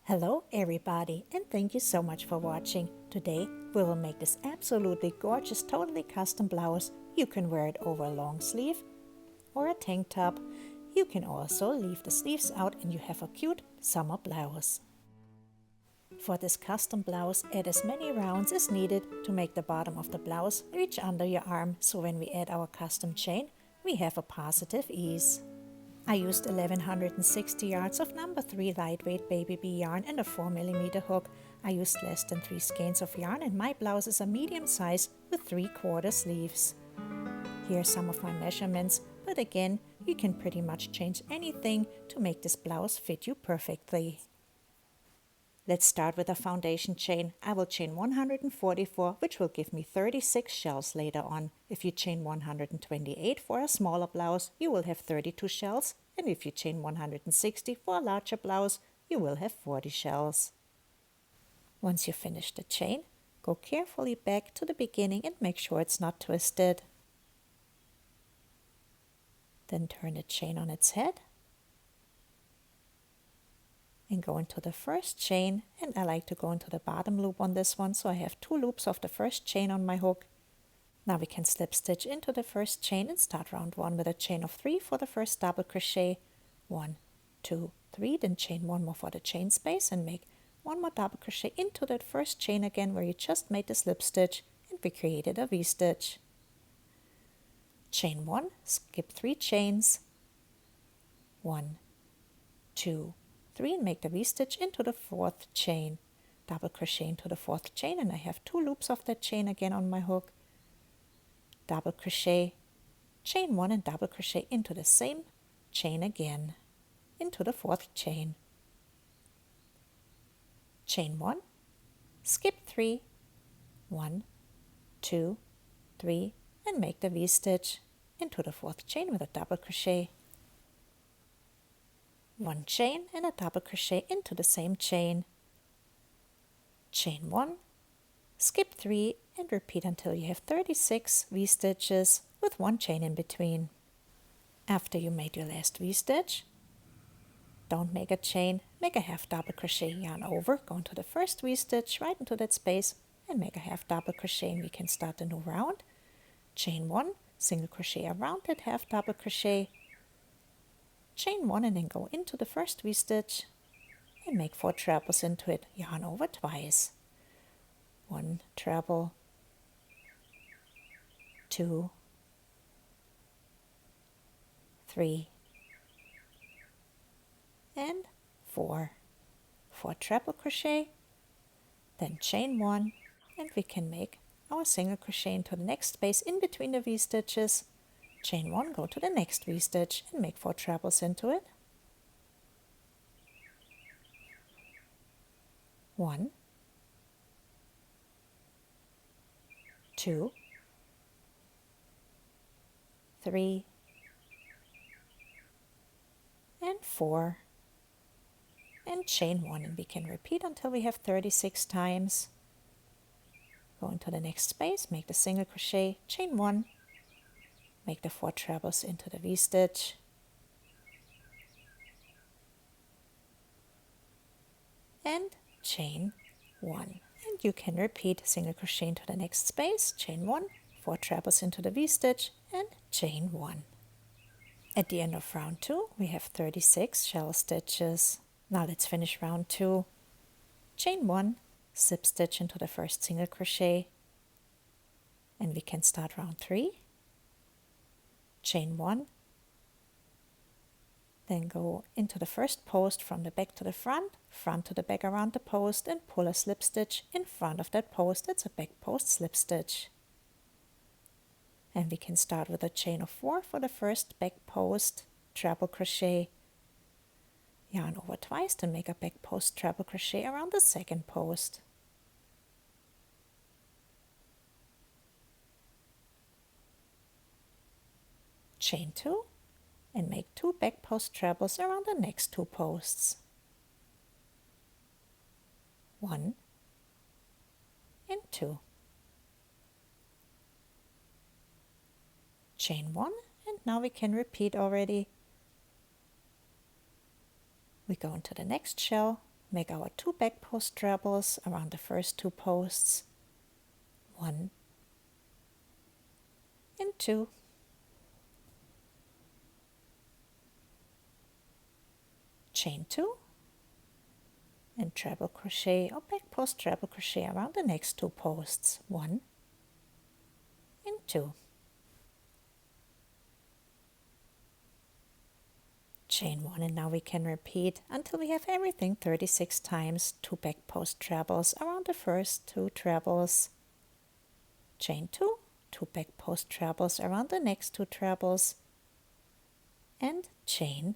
Hello everybody, and thank you so much for watching. Today we will make this absolutely gorgeous, totally custom blouse. You can wear it over a long sleeve or a tank top. You can also leave the sleeves out and you have a cute summer blouse. For this custom blouse, add as many rounds as needed to make the bottom of the blouse reach under your arm, so when we add our custom chain, we have a positive ease. I used 1160 yards of number 3 lightweight baby bee yarn and a 4mm hook. I used less than 3 skeins of yarn and my blouse is a medium size with 3/4 sleeves. Here are some of my measurements, but again, you can pretty much change anything to make this blouse fit you perfectly. Let's start with a foundation chain. I will chain 144, which will give me 36 shells later on. If you chain 128 for a smaller blouse, you will have 32 shells, and if you chain 160 for a larger blouse, you will have 40 shells. Once you finish the chain, go carefully back to the beginning and make sure it's not twisted. Then turn the chain on its head and go into the first chain, and I like to go into the bottom loop on this one, so I have 2 loops of the first chain on my hook. Now we can slip stitch into the first chain and start round 1 with a chain of 3 for the first double crochet. 1, 2, 3, then chain 1 more for the chain space and make 1 more double crochet into that first chain again where you just made the slip stitch, and we created a V-stitch. Chain 1, skip 3 chains, 1, 2, 3, and make the V-stitch into the 4th chain. Double crochet into the 4th chain, and I have 2 loops of that chain again on my hook. Double crochet, chain 1 and double crochet into the same chain again, into the 4th chain. Chain 1, skip 3, 1, 2, 3, and make the V-stitch into the 4th chain with a double crochet. 1 chain and a double crochet into the same chain. Chain 1, skip 3, and repeat until you have 36 V-stitches with 1 chain in between. After you made your last V-stitch, don't make a chain, make a half double crochet, yarn over, go into the first V-stitch right into that space and make a half double crochet, and we can start a new round. Chain 1, single crochet around that half double crochet, chain 1 and then go into the first V-stitch and make 4 trebles into it, yarn over twice. 1 treble, 2, 3, and 4. 4 treble crochet, then chain 1, and we can make our single crochet into the next space in between the V-stitches. Chain 1, go to the next V-stitch and make 4 trebles into it. 1, 2, 3, and 4, and chain 1, and we can repeat until we have 36 times. Go into the next space, make the single crochet, chain 1, make the 4 trebles into the V-stitch, and chain 1. And you can repeat single crochet into the next space, chain 1, 4 trebles into the V-stitch, and chain 1. At the end of round 2, we have 36 shell stitches. Now let's finish round 2. Chain 1, slip stitch into the first single crochet, and we can start round 3. Chain 1, then go into the first post from the back to the front, front to the back around the post, and pull a slip stitch in front of that post. That's a back post slip stitch. And we can start with a chain of 4 for the first back post, treble crochet, yarn over twice to make a back post treble crochet around the second post. Chain 2 and make 2 back post trebles around the next 2 posts. 1 and 2. Chain 1, and now we can repeat already. We go into the next shell, make our 2 back post trebles around the first 2 posts, 1 and 2, chain 2, and treble crochet or back post treble crochet around the next 2 posts, 1 and 2. Chain 1, and now we can repeat until we have everything 36 times, 2 back post trebles around the first 2 trebles, chain 2, 2 back post trebles around the next 2 trebles, and chain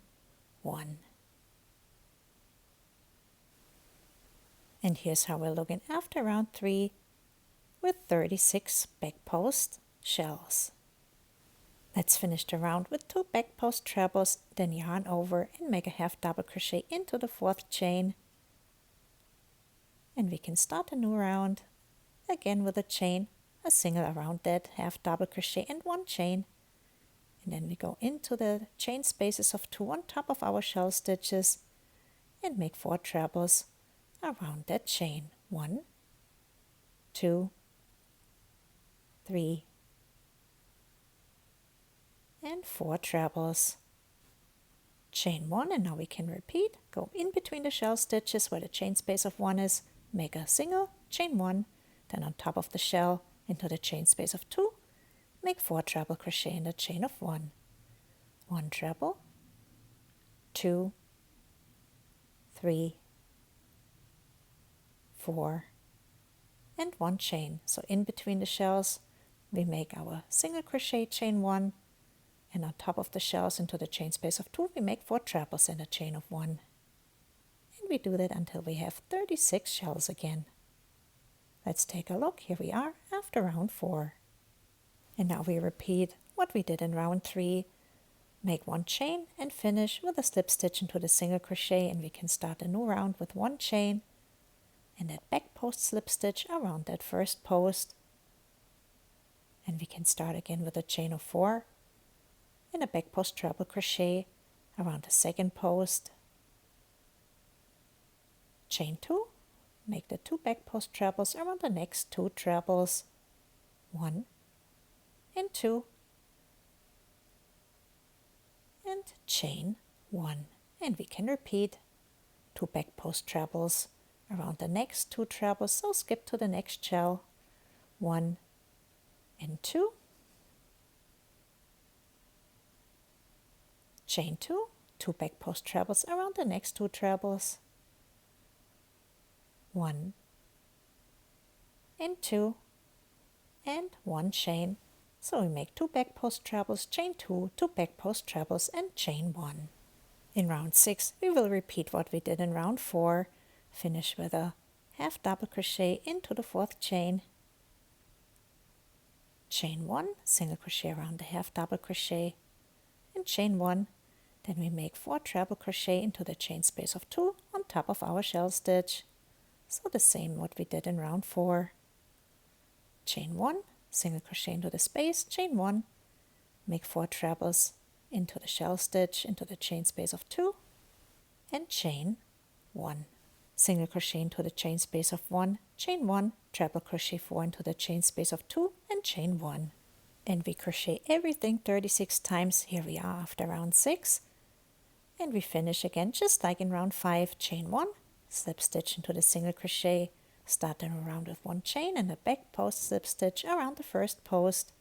1. And here's how we're looking after round 3 with 36 back post shells. Let's finish the round with 2 back post trebles, then yarn over and make a half double crochet into the 4th chain. And we can start a new round again with a chain, a single around that, half double crochet and 1 chain. And then we go into the chain spaces of 2 on top of our shell stitches and make 4 trebles around that chain. 1, 2, 3, and 4 trebles. Chain 1, and now we can repeat. Go in between the shell stitches where the chain space of 1 is, make a single, chain 1, then on top of the shell into the chain space of 2, make 4 treble crochet in the chain of 1. 1 treble, 2, 3, 4, and 1 chain. So in between the shells we make our single crochet, chain 1, and on top of the shells into the chain space of 2 we make 4 trebles in a chain of 1. And we do that until we have 36 shells again. Let's take a look. Here we are after round 4. And now we repeat what we did in round 3. Make 1 chain and finish with a slip stitch into the single crochet, and we can start a new round with 1 chain and that back post slip stitch around that first post. And we can start again with a chain of 4 and a back post treble crochet around the second post. Chain 2, make the 2 back post trebles around the next 2 trebles, 1 and 2, and chain 1. And we can repeat 2 back post trebles around the next 2 trebles, so skip to the next shell, 1 and 2, chain 2, 2 back post trebles around the next 2 trebles, 1 and 2, and 1 chain. So we make 2 back post trebles, chain 2, 2 back post trebles, and chain 1. In round 6 we will repeat what we did in round 4. Finish with a half double crochet into the 4th chain, chain 1, single crochet around the half double crochet, and chain 1. Then we make 4 treble crochet into the chain space of 2 on top of our shell stitch. So the same what we did in round 4. Chain 1, single crochet into the space, chain 1, make 4 trebles into the shell stitch into the chain space of 2, and chain 1. Single crochet into the chain space of 1, chain 1, treble crochet 4 into the chain space of 2, and chain 1. And we crochet everything 36 times. Here we are after round 6. And we finish again just like in round 5, chain 1, slip stitch into the single crochet, start the round with 1 chain and a back post slip stitch around the first post,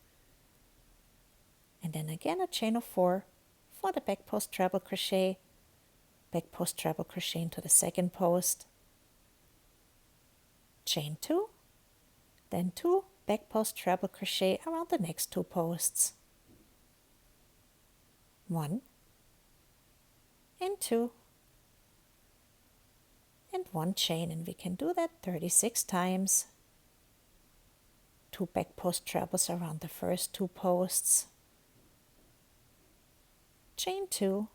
and then again a chain of 4 for the back post treble crochet, back post treble crochet into the second post, chain 2, then 2 back post treble crochet around the next 2 posts, 1 and 2, and 1 chain, and we can do that 36 times. 2 back post trebles around the first 2 posts, chain 2,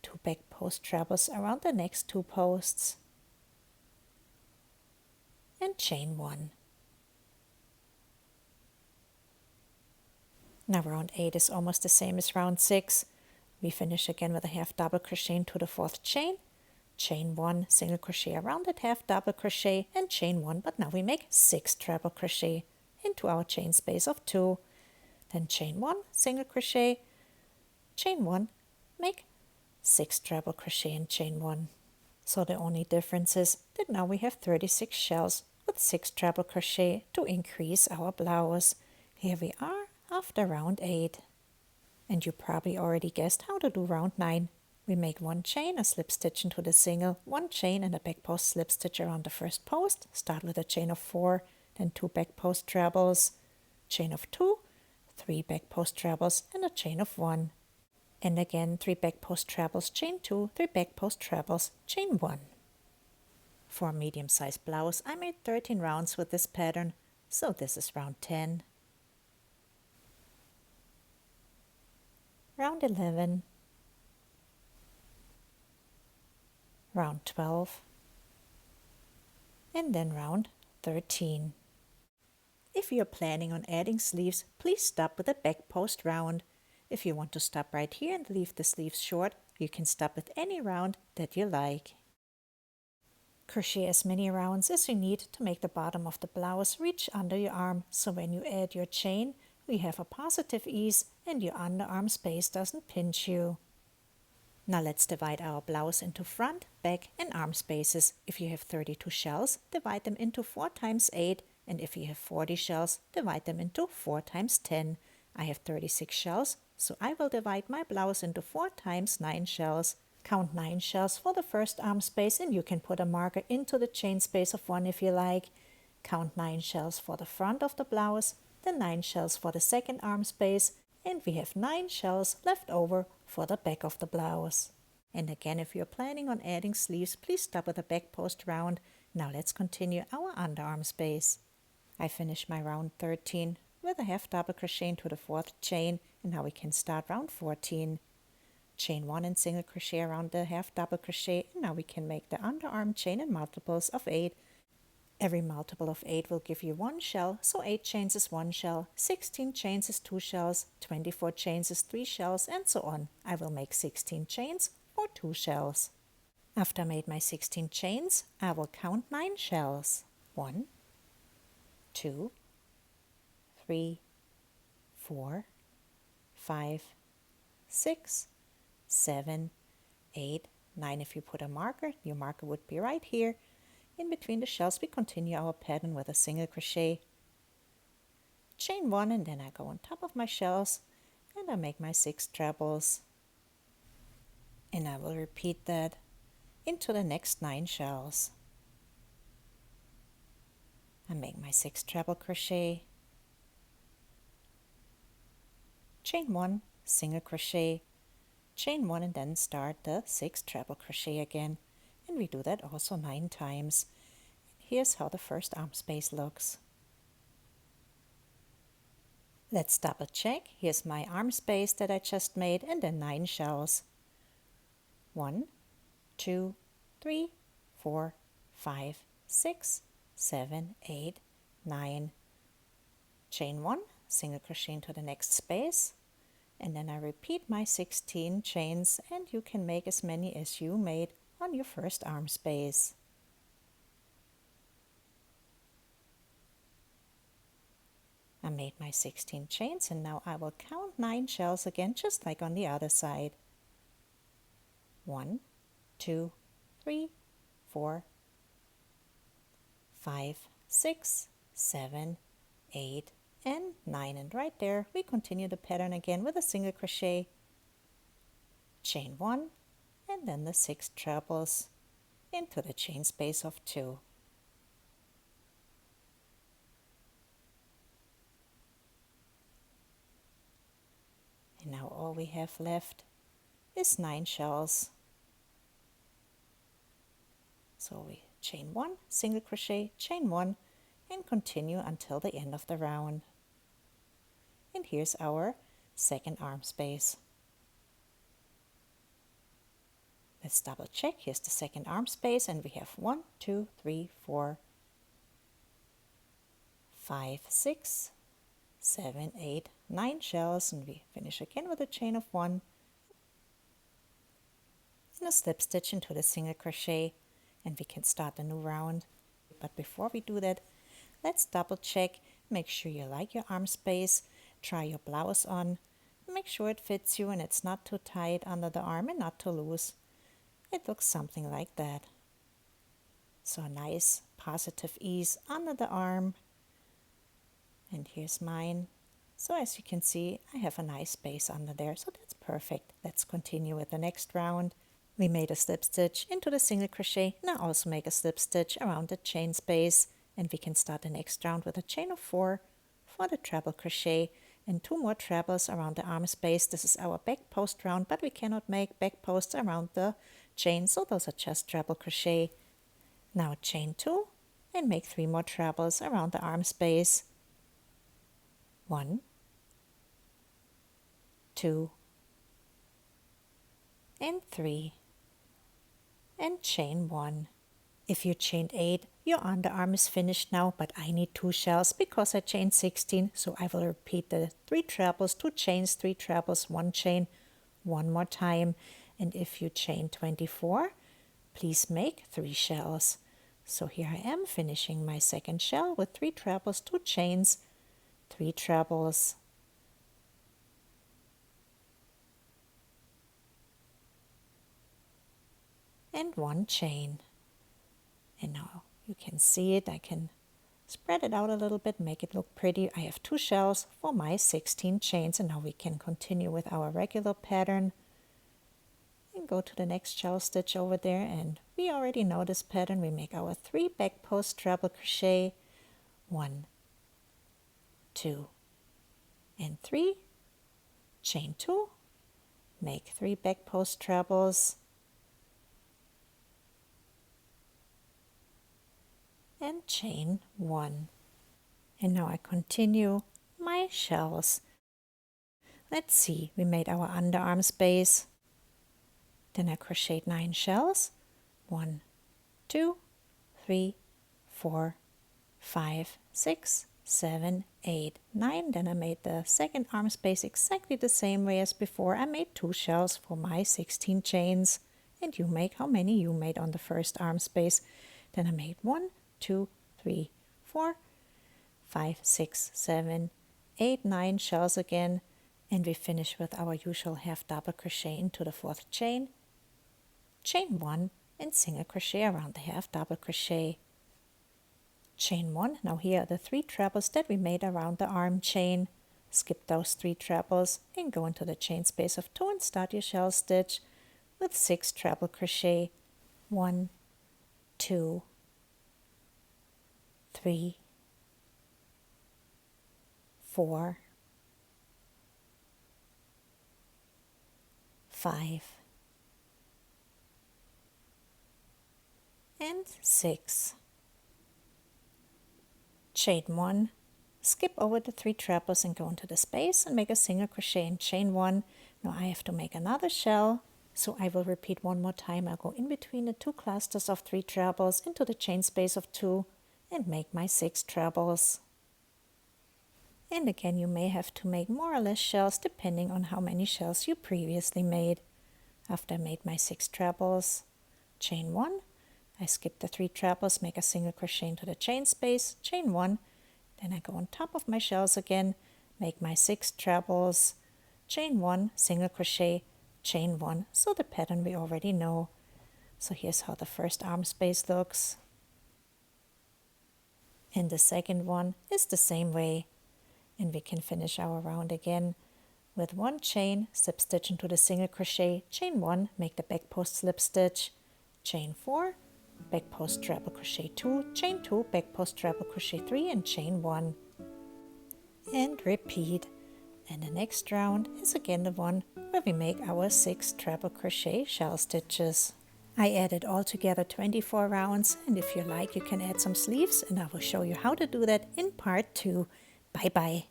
2 back post trebles around the next 2 posts, and chain 1. Now round 8 is almost the same as round 6. We finish again with a half double crochet into the 4th chain, chain 1, single crochet around it, half double crochet and chain 1, but now we make 6 treble crochet into our chain space of 2. Then chain 1, single crochet, chain 1, make 6 treble crochet and chain 1. So the only difference is that now we have 36 shells with 6 treble crochet to increase our blouse. Here we are after round 8. And you probably already guessed how to do round 9. We make 1 chain, a slip stitch into the single, 1 chain and a back post slip stitch around the first post. Start with a chain of 4, then 2 back post trebles, chain of 2, 3 back post trebles and a chain of 1. And again 3 back post trebles, chain 2, 3 back post trebles, chain 1. For a medium-sized blouse I made 13 rounds with this pattern, so this is round 10. Round 11, round 12, and then round 13. If you're planning on adding sleeves, please stop with a back post round. If you want to stop right here and leave the sleeves short, you can stop with any round that you like. Crochet as many rounds as you need to make the bottom of the blouse reach under your arm, so when you add your chain, we have a positive ease and your underarm space doesn't pinch you. Now let's divide our blouse into front, back and arm spaces. If you have 32 shells, divide them into 4 times 8, and if you have 40 shells, divide them into 4 times 10. I have 36 shells, so I will divide my blouse into 4 times 9 shells. Count 9 shells for the first arm space, and you can put a marker into the chain space of 1 if you like. Count 9 shells for the front of the blouse, then 9 shells for the second arm space, and we have 9 shells left over for the back of the blouse. And again, if you're planning on adding sleeves, please stop with a back post round. Now let's continue our underarm space. I finished my round 13 with a half double crochet into the 4th chain, and now we can start round 14. Chain 1 and single crochet around the half double crochet, and now we can make the underarm chain in multiples of 8. Every multiple of 8 will give you 1 shell, so 8 chains is 1 shell, 16 chains is 2 shells, 24 chains is 3 shells, and so on. I will make 16 chains for 2 shells. After I made my 16 chains, I will count 9 shells. 1, 2, 3, 4, 5, 6, 7, 8, 9. If you put a marker, your marker would be right here. In between the shells, we continue our pattern with a single crochet, chain 1, and then I go on top of my shells and I make my 6 trebles. And I will repeat that into the next 9 shells. I make my 6 treble crochet, chain 1, single crochet, chain 1, and then start the 6 treble crochet again. And we do that also 9 times. Here's how the first arm space looks. Let's double check. Here's my arm space that I just made, and then 9 shells. 1, 2, 3, 4, 5, 6, 7, 8, 9. Chain 1, single crochet into the next space, and then I repeat my 16 chains, and you can make as many as you made on your first arm space. I made my 16 chains, and now I will count 9 shells again, just like on the other side. 1, 2, 3, 4, 5, 6, 7, 8, and 9. And right there we continue the pattern again with a single crochet, chain 1, and then the 6 trebles into the chain space of 2. And now all we have left is 9 shells. So we chain 1, single crochet, chain 1, and continue until the end of the round. And here's our second arm space. Let's double check. Here's the second arm space, and we have 1, 2, 3, 4, 5, 6, 7, 8, 9 shells, and we finish again with a chain of 1 and a slip stitch into the single crochet, and we can start a new round. But before we do that, let's double check, make sure you like your arm space, try your blouse on, make sure it fits you and it's not too tight under the arm and not too loose. It looks something like that. So a nice positive ease under the arm. And here's mine. So as you can see, I have a nice space under there, so that's perfect. Let's continue with the next round. We made a slip stitch into the single crochet. Now also make a slip stitch around the chain space, and we can start the next round with a chain of 4 for the treble crochet and 2 more trebles around the arm space. This is our back post round, but we cannot make back posts around the chain, so those are just treble crochet. Now chain 2 and make 3 more trebles around the arm space. 1, 2, and 3, and chain 1. If you chained 8, your underarm is finished now, but I need 2 shells because I chained 16, so I will repeat the 3 trebles, 2 chains, 3 trebles, 1 chain, one more time. And if you chain 24, please make 3 shells. So here I am finishing my second shell with 3 trebles, 2 chains, 3 trebles, and 1 chain. And now you can see it. I can spread it out a little bit, make it look pretty. I have 2 shells for my 16 chains, and now we can continue with our regular pattern and go to the next shell stitch over there. And we already know this pattern. We make our 3 back post treble crochet, 1, 2, and 3, chain 2, make 3 back post trebles, and chain 1. And now I continue my shells. Let's see, we made our underarm space, then I crocheted 9 shells, 1, 2, 3, 4, 5, 6, 7, 8, 9. Then I made the second arm space exactly the same way as before. I made 2 shells for my 16 chains, and you make how many you made on the first arm space. Then I made 1, 2, 3, 4, 5, 6, 7, 8, 9 shells again, and we finish with our usual half double crochet into the 4th chain, chain 1, and single crochet around the half double crochet, chain 1. Now here are the 3 trebles that we made around the arm chain. Skip those 3 trebles and go into the chain space of 2 and start your shell stitch with 6 treble crochet, 1, 2, 3, 4, 5, and 6. Chain 1, skip over the 3 trebles and go into the space and make a single crochet and chain 1. Now I have to make another shell, so I will repeat one more time. I'll go in between the 2 clusters of 3 trebles into the chain space of 2 and make my 6 trebles. And again, you may have to make more or less shells depending on how many shells you previously made. After I made my 6 trebles, chain 1, I skip the 3 trebles, make a single crochet into the chain space, chain 1, then I go on top of my shells again, make my 6 trebles, chain 1, single crochet, chain 1, so the pattern we already know. So here's how the first arm space looks. And the second one is the same way. And we can finish our round again with 1 chain, slip stitch into the single crochet, chain 1, make the back post slip stitch, chain 4, back post treble crochet 2, chain 2, back post treble crochet 3, and chain 1. And repeat. And the next round is again the one where we make our 6 treble crochet shell stitches. I added altogether 24 rounds, and if you like, you can add some sleeves, and I will show you how to do that in part 2. Bye bye.